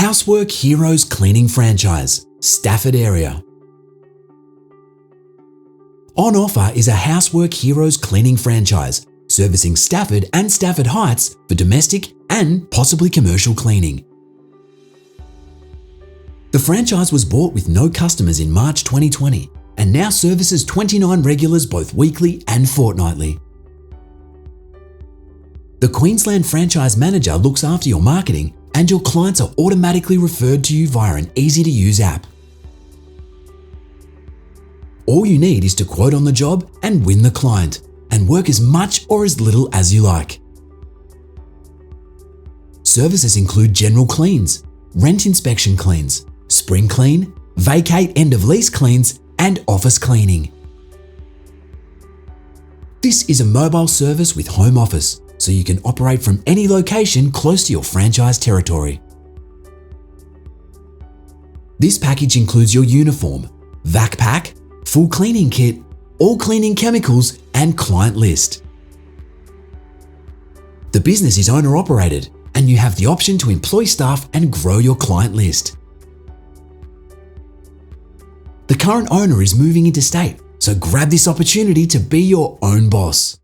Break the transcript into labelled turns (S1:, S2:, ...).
S1: Housework Heroes Cleaning Franchise, Stafford area. On offer is a Housework Heroes Cleaning franchise, servicing Stafford and Stafford Heights for domestic and possibly commercial cleaning. The franchise was bought with no customers in March 2020 and now services 29 regulars both weekly and fortnightly. The Queensland franchise manager looks after your marketing and your clients are automatically referred to you via an easy-to-use app. All you need is to quote on the job and win the client, and work as much or as little as you like. Services include general cleans, rent inspection cleans, spring clean, vacate end of lease cleans, and office cleaning. This is a mobile service with home office, so you can operate from any location close to your franchise territory. This package includes your uniform, vac pack, full cleaning kit, all cleaning chemicals, and client list. The business is owner operated, and you have the option to employ staff and grow your client list. The current owner is moving interstate, so grab this opportunity to be your own boss.